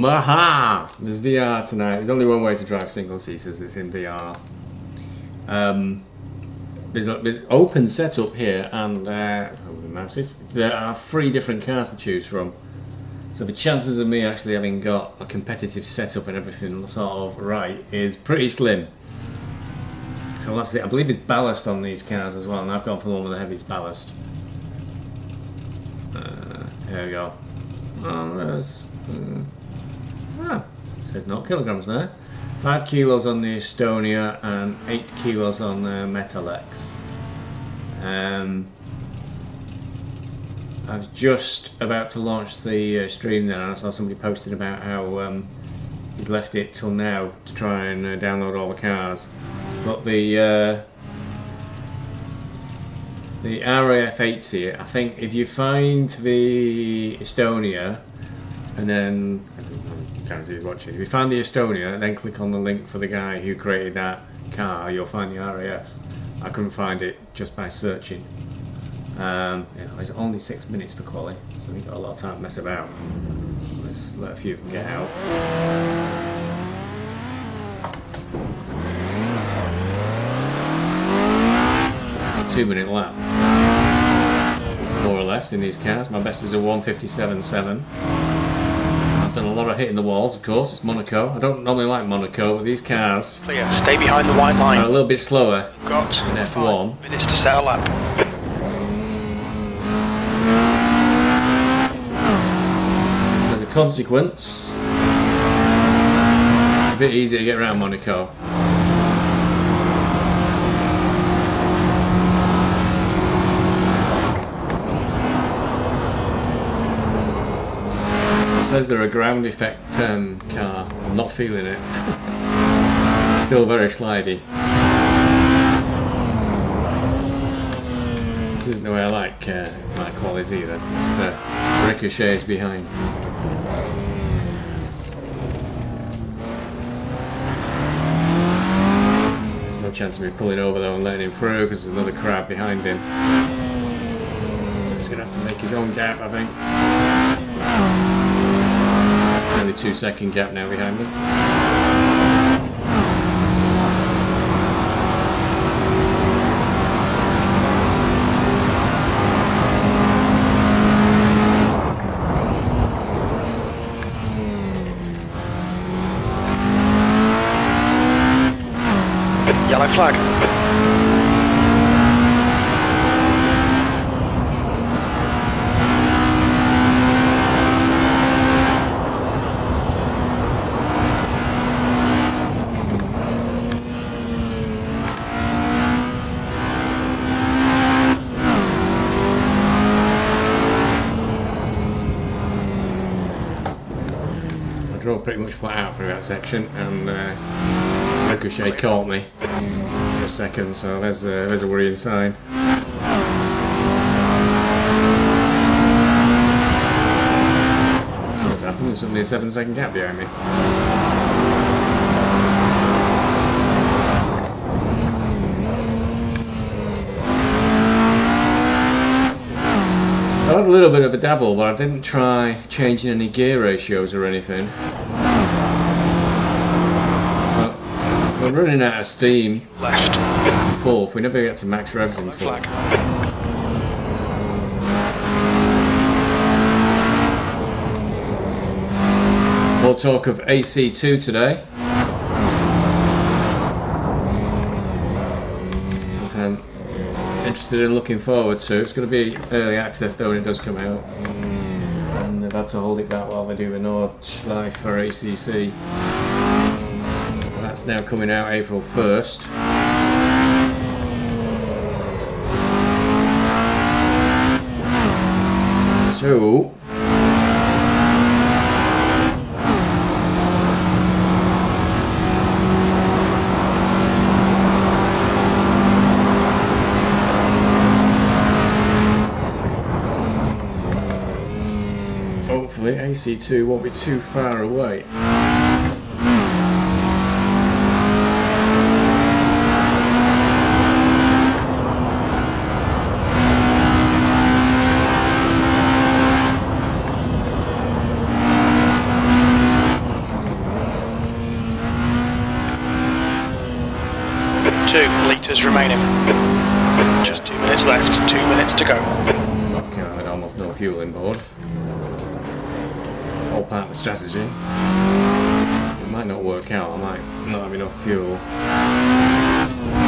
Aha! There's VR tonight. There's only one way to drive single seaters. It's in VR. There's open setup here, and there are 3 different cars to choose from. So the chances of me actually having got a competitive setup and everything sort of right is pretty slim. So we'll have to see. I believe there's ballast on these cars as well, and I've gone for the one with the heaviest ballast. Here we go. Oh, there's says 0 kilograms there. 5 kilos on the Estonia and 8 kilos on the Metalex. I was just about to launch the stream then, and I saw somebody posting about how he'd left it till now to try and download all the cars. But the RAF 80, I think if you find the Estonia, and then I can't see who's watching. If you find the Estonia, and then click on the link for the guy who created that car, you'll find the RAF. I couldn't find it just by searching. Yeah, it's only 6 minutes for quali, so we've got a lot of time to mess about. Let's let a few of them get out. It's a 2-minute lap, more or less, in these cars. My best is a 1:57.7. I've done a lot of hitting the walls, of course. It's Monaco. I don't normally like Monaco, but these cars clear. Stay behind the white line. Are a little bit slower Got than F1. 5 minutes to set a lap. As a consequence, it's a bit easier to get around Monaco. It says they're a ground effect car. I'm not feeling it. Still very slidey. This isn't the way I like my qualis either. It's the ricochets behind. There's no chance of me pulling over though and letting him through because there's another crowd behind him. So he's going to have to make his own gap, I think. Only 2-second gap now behind me. Yellow flag. I drove pretty much flat out through that section, and ricochet caught me for a second, so there's a worrying sign. So what's happened? There's suddenly a 7-second gap behind me. So I had a little bit of a dabble, but I didn't try changing any gear ratios or anything. We're running out of steam. Left. Fourth, we never get to max revs in fourth. More talk of AC2 today. Something I'm interested in looking forward to. It's going to be early access though when it does come out. And they've had to hold it back while they do the Nordschleife for ACC. That's now coming out April 1st. So hopefully AC2 won't be too far away. meters remaining. Just 2 minutes left, 2 minutes to go. Okay, I had almost no fuel in board. All part of the strategy. It might not work out, I might not have enough fuel.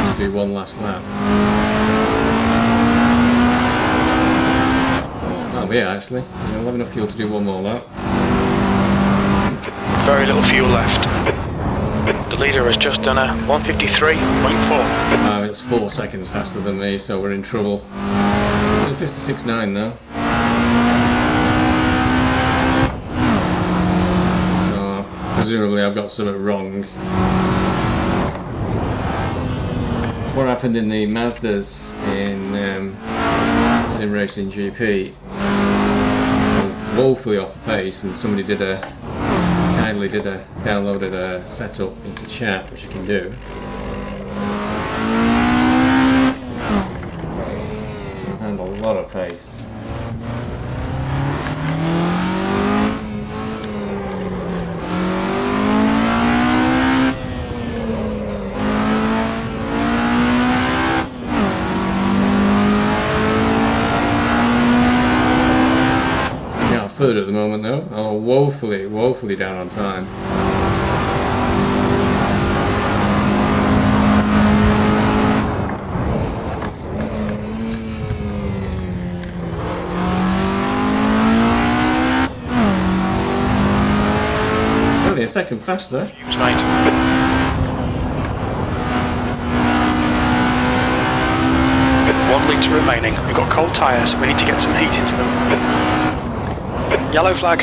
Let's do one last lap. That'll be it actually. I'll have enough fuel to do one more lap. Very little fuel left. The leader has just done a 153.4. It's 4 seconds faster than me, so we're in trouble. It's 56.9 though. So presumably I've got something wrong. What happened in the Mazdas in Sim Racing GP? I was woefully off the pace, and somebody kindly downloaded a setup into chat, which you can do. And a lot of pace. Third at the moment though. Oh, woefully down on time. Only a second faster. Right. 1 litre remaining. We've got cold tyres. We need to get some heat into them. Yellow flag.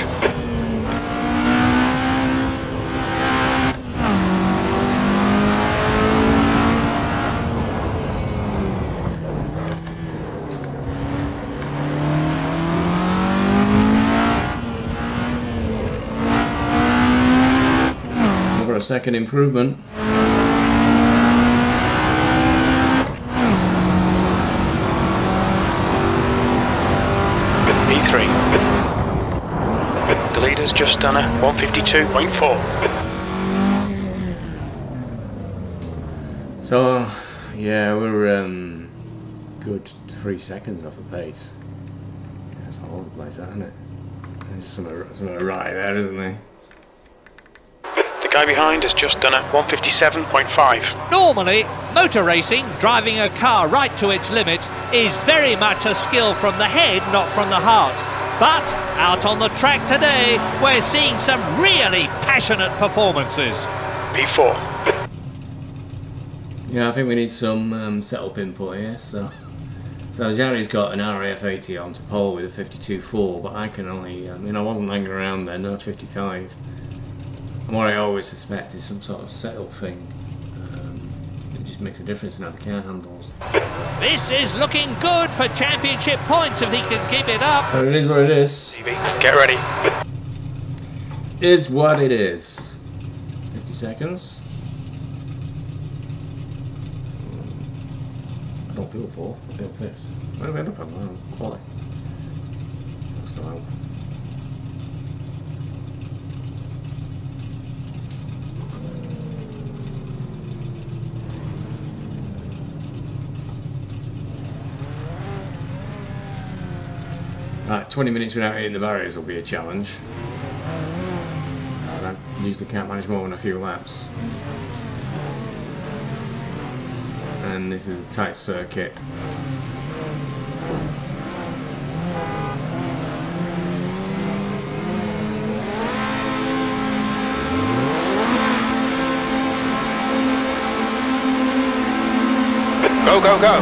Over a second improvement. E3. The leader's just done a 152.4. So, yeah, we're good 3 seconds off the pace. Yeah, it's all over the place, isn't it? There's something right there, isn't there? The guy behind has just done a 157.5. Normally, motor racing, driving a car right to its limit, is very much a skill from the head, not from the heart. But out on the track today, we're seeing some really passionate performances. P4. Yeah, I think we need some setup input here. So Yari's got an RAF 80 on to pole with a 52.4, but I can only, I wasn't hanging around then, no 55. And what I always suspect is some sort of setup thing. It just makes a difference in how the car handles. This is looking good for championship points if he can keep it up. But it is what it is. Get ready. Is what it is. 50 seconds. I don't feel fourth, I feel fifth. Where do we end up on? Quali. That's not help. Right, 20 minutes without hitting the barriers will be a challenge. Because I usually can't manage more than a few laps. And this is a tight circuit. Go, go, go.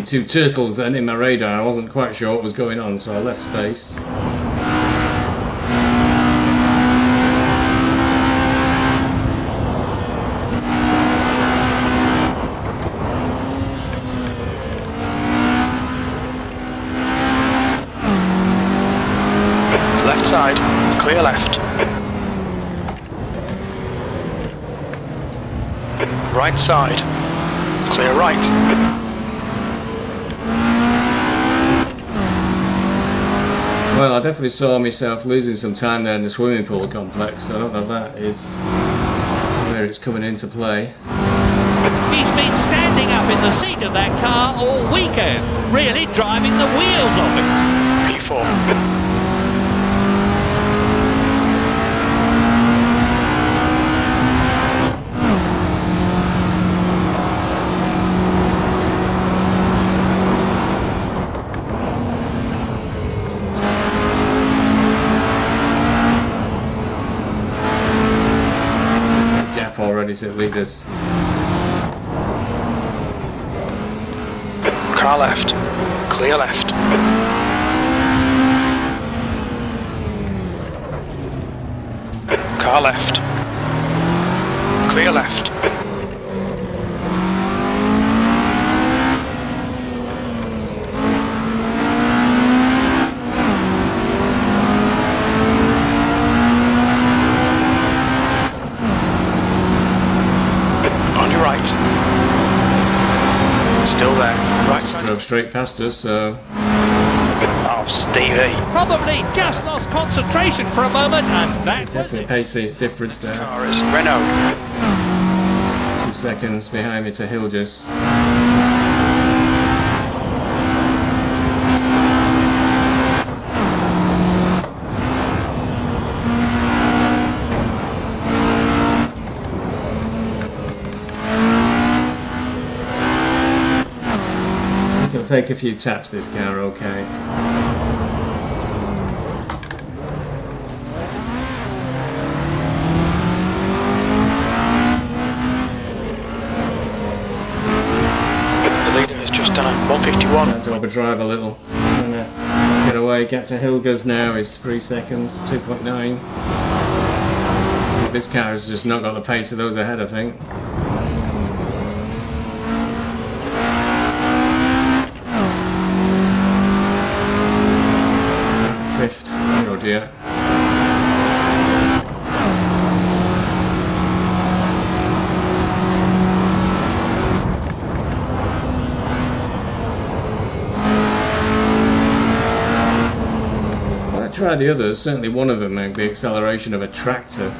two turtles then in my radar. I wasn't quite sure what was going on, so I left space. Left side, clear left. Right side, clear right. Well, I definitely saw myself losing some time there in the swimming pool complex. I don't know if that is where it's coming into play. He's been standing up in the seat of that car all weekend, really driving the wheels off it. P4. Already to leaders. Car left, clear left. Car left, clear left. Still there. Right side. Drove straight past us, so... Oh, Stevie. Probably just lost concentration for a moment, and that Definitely pacey difference there. Car is Renault. 2 seconds behind me to Hilgers. It'll take a few taps, this car, okay. The leader has just done a 151. Trying to overdrive a little. Trying to get away, get to Hilgers now is 3 seconds, 2.9. This car has just not got the pace of those ahead, I think. Fifth. Oh dear. Well, I tried the others. Certainly one of them had the acceleration of a tractor.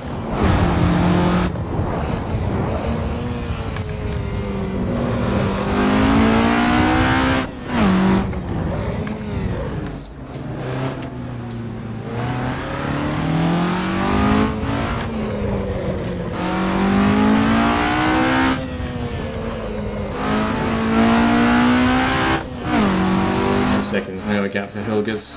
Seconds now, a gap to Hilgers.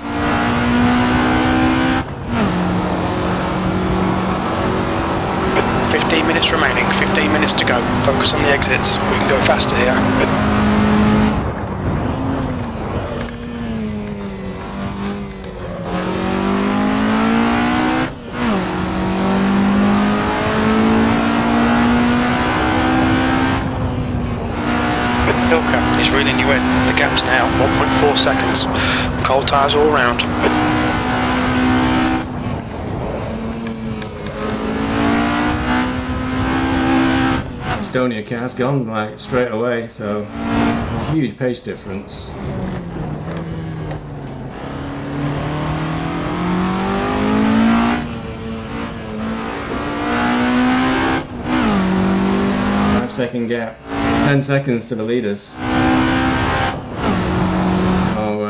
Minutes remaining, 15 minutes to go. Focus on the exits. We can go faster here. Ilka is reeling you in. The gap's now 1.4 seconds. Cold tyres all round. Estonia car's gone like straight away, so huge pace difference. Second gap, 10 seconds to the leaders. So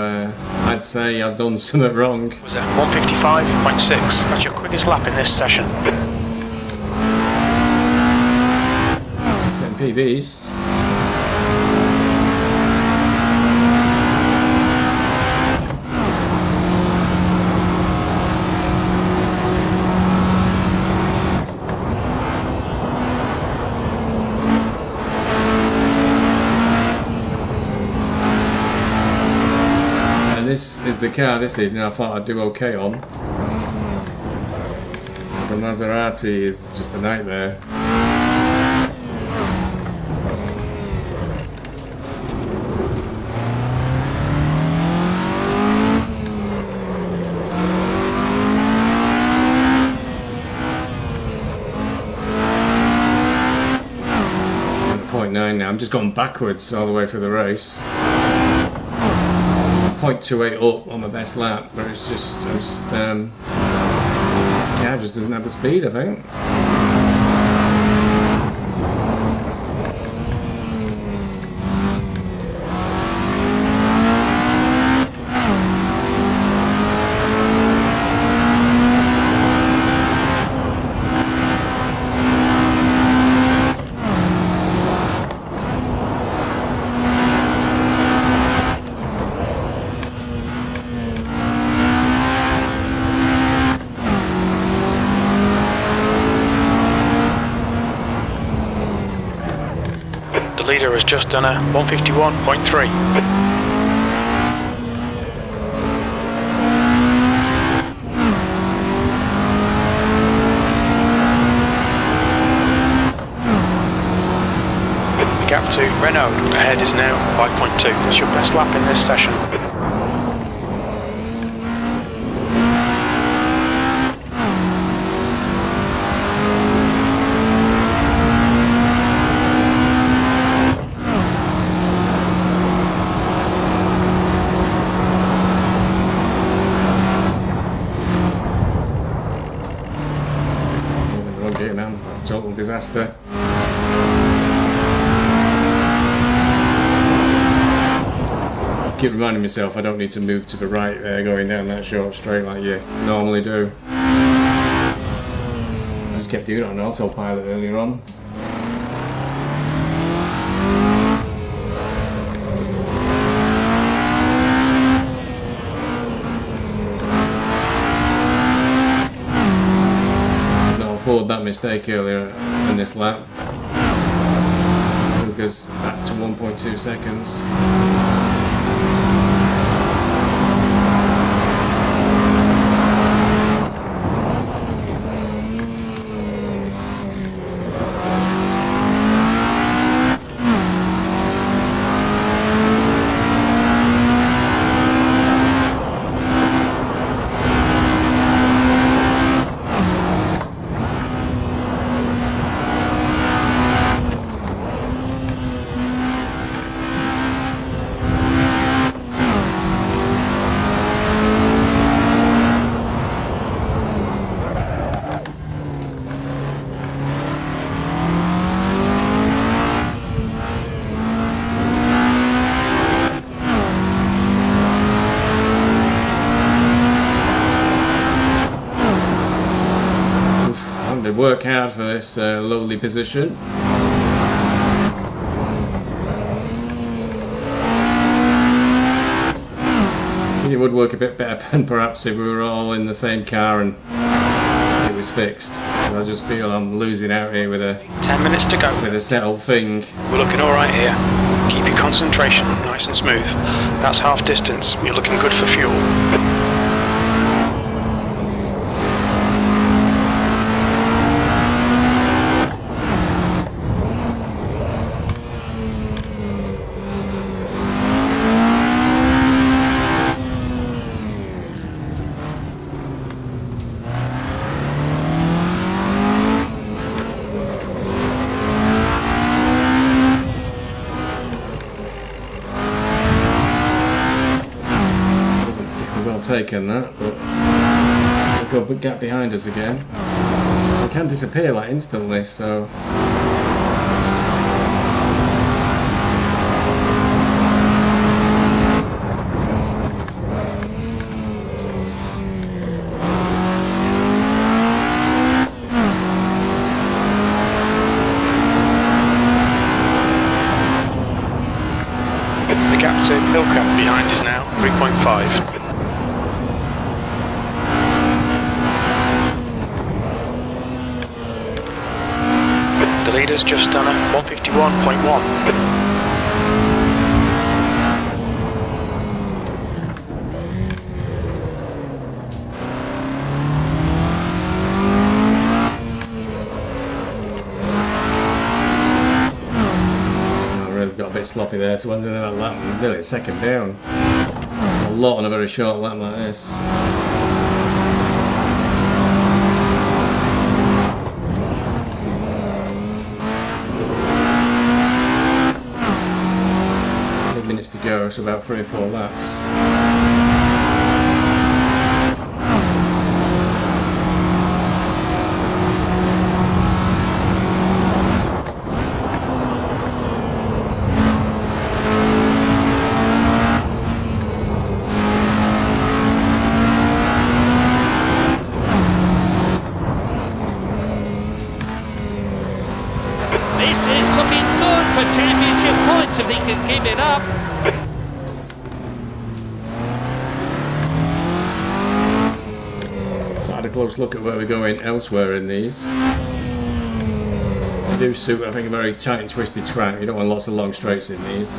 I'd say I've done something wrong. Was that 155.6? That's your quickest lap in this session. Setting PBs. is the car this evening I thought I'd do okay on. The Maserati is just a nightmare. Now I'm just going backwards all the way through the race. 0.28 up on my best lap, but it's just the car just doesn't have the speed, I think. The leader has just done a 151.3. The gap to Renault ahead is now 5.2. That's your best lap in this session. Total disaster. Keep reminding myself I don't need to move to the right there going down that short straight like you normally do. I just kept doing it on autopilot earlier on. Afford that mistake earlier in this lap. Took us back to 1.2 seconds. Work hard for this lowly position. It would work a bit better perhaps if we were all in the same car and it was fixed. I just feel I'm losing out here with a 10 minutes to go. With a settled thing. We're looking alright here. Keep your concentration nice and smooth. That's half distance. You're looking good for fuel. Taken that, but we've got a big gap behind us again. We can disappear like instantly, so the gap to Milka behind is now 3.5. The leader's just done a 151.1. really got a bit sloppy there towards the end of that lap. Really, second down. It's a lot on a very short lap like this. Minutes to go, so about 3 or 4 laps. This is looking good for championship points if he can keep it up. Had a close look at where we're going elsewhere in these. They do suit, I think, a very tight and twisted track. You don't want lots of long straights in these.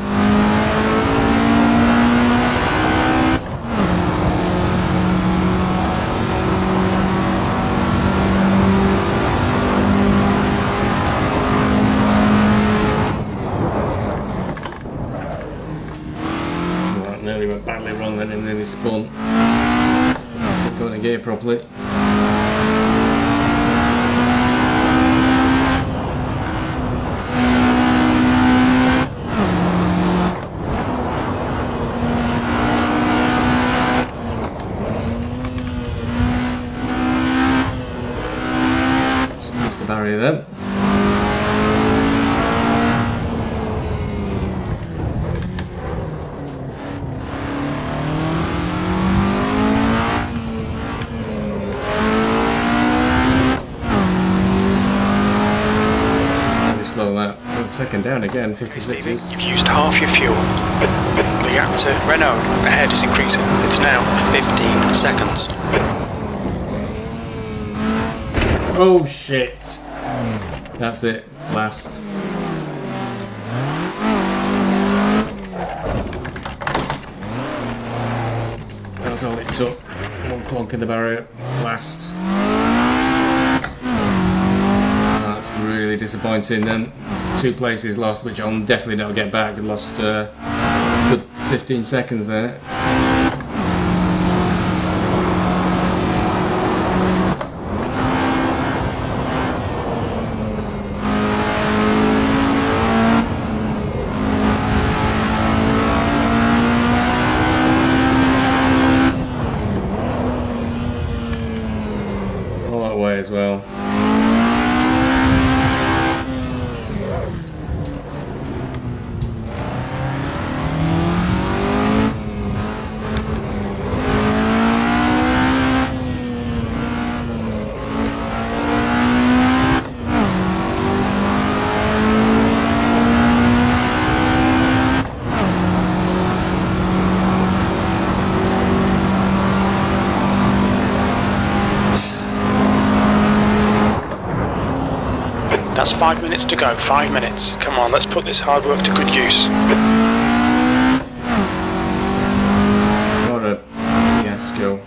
Well, nearly went badly wrong then and nearly spun. Couldn't go into gear properly. Just the barrier then. Slow lap. Second down again, 56s. You've used half your fuel. The gap to Renault ahead is increasing. It's now 15 seconds. Oh shit! That's it. Last. That was all it took. One clonk in the barrier. Last. That's really disappointing then. 2 places lost, which I'll definitely not get back. We lost good 15 seconds there. All that way as well. That's 5 minutes to go, 5 minutes. Come on, let's put this hard work to good use. What a fiasco.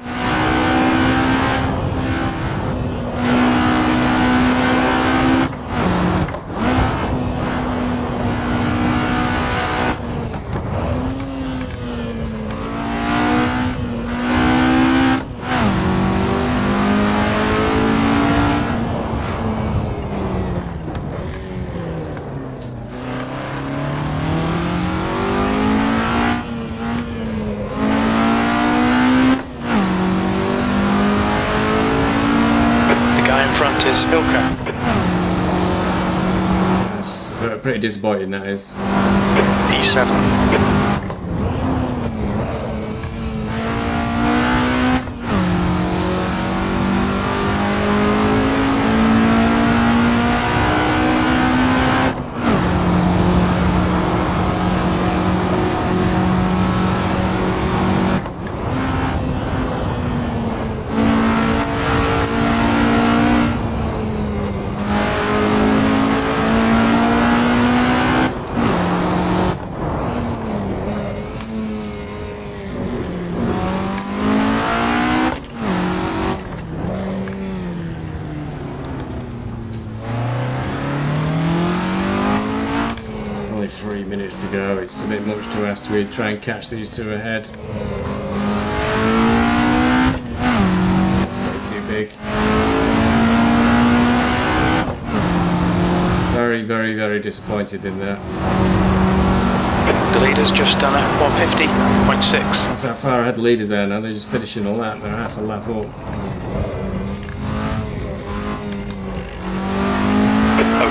Front is Ilka. That's pretty disappointing, that is. E7. 3 minutes to go. It's a bit much to ask to try and catch these two ahead. It's way too big. Very, very, very disappointed in that. The leader's just done a 150.6. That's how far ahead the leaders are now. They're just finishing a lap. They're half a lap up.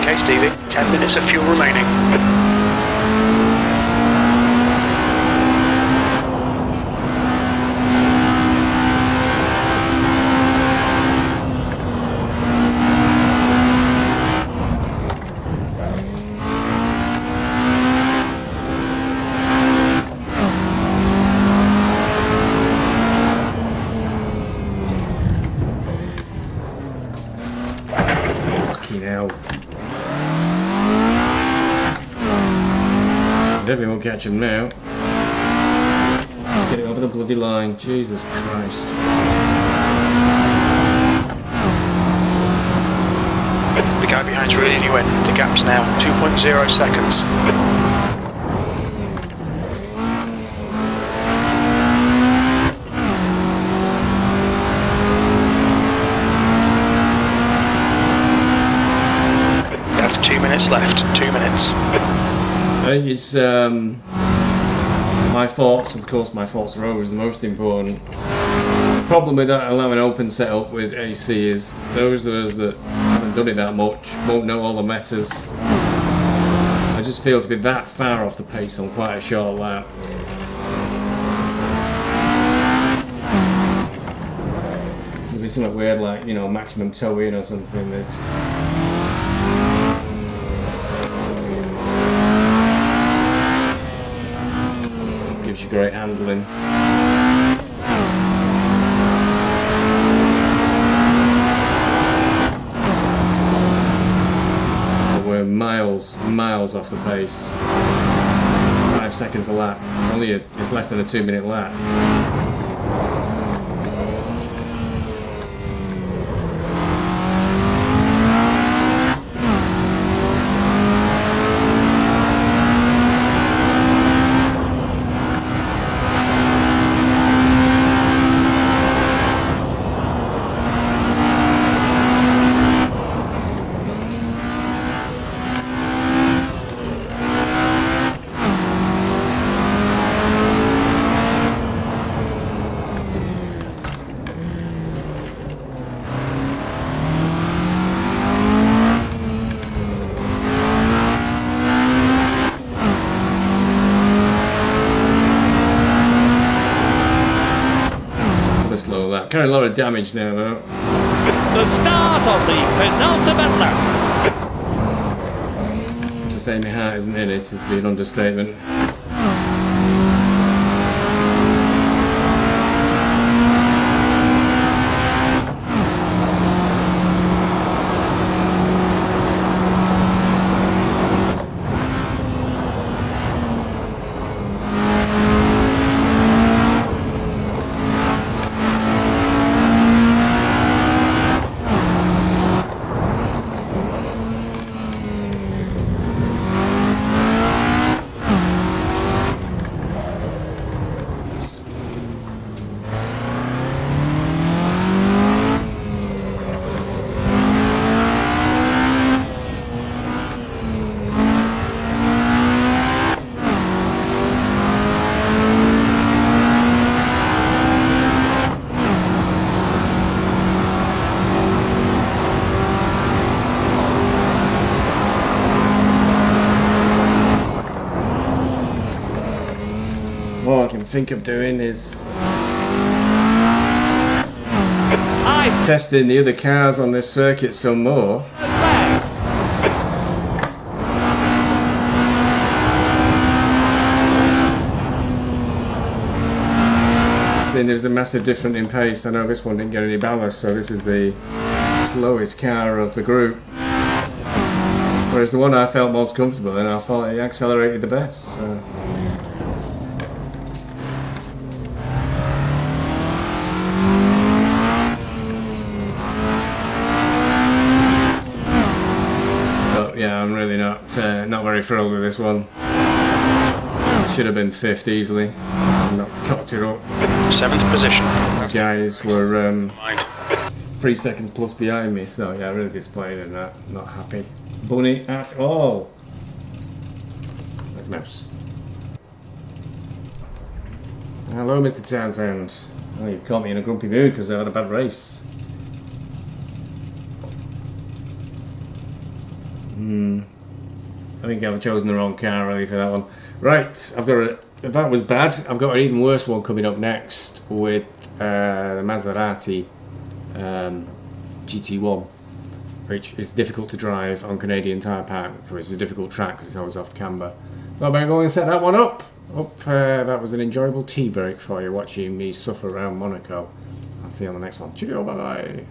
Okay, Stevie, 10 minutes of fuel remaining. Fucking hell. Definitely won't catch him now. Let's get it over the bloody line. Jesus Christ. The guy behind's reeling you in. The gap's now 2.0 seconds. That's 2 minutes left. 2 minutes. I think it's my faults, of course my faults are always the most important. The problem with that allowing open setup with AC is those of us that haven't done it that much won't know all the metas. I just feel to be that far off the pace on quite a short lap. It'll be something weird like, you know, maximum toe in or something. Gives you great handling. But we're miles off the pace. 5 seconds a lap. It's less than a 2 minute lap. Slow lap. Carrying a lot of damage now though. The start of the penultimate lap. To say my heart isn't in it is an understatement. All I can think of doing is testing the other cars on this circuit some more. Seeing there's a massive difference in pace. I know this one didn't get any ballast, so this is the slowest car of the group. Whereas the one I felt most comfortable in, I thought it accelerated the best. So. Yeah, I'm really not not very thrilled with this one. Should have been 5th easily. Not cocked it up. 7th position. These guys were Mind. 3 seconds plus behind me, so yeah, really disappointed in that. Not happy. Bunny at all. There's Mouse. Hello, Mr. Townsend. Oh, you've caught me in a grumpy mood because I had a bad race. I think I've chosen the wrong car really for that one. Right, I've got if that was bad, I've got an even worse one coming up next with the Maserati GT1, which is difficult to drive on Canadian Tire Park, which is a difficult track because it's always off camber. So I'm going to set that one up. That was an enjoyable tea break for you, watching me suffer around Monaco. I'll see you on the next one. Cheerio, bye bye.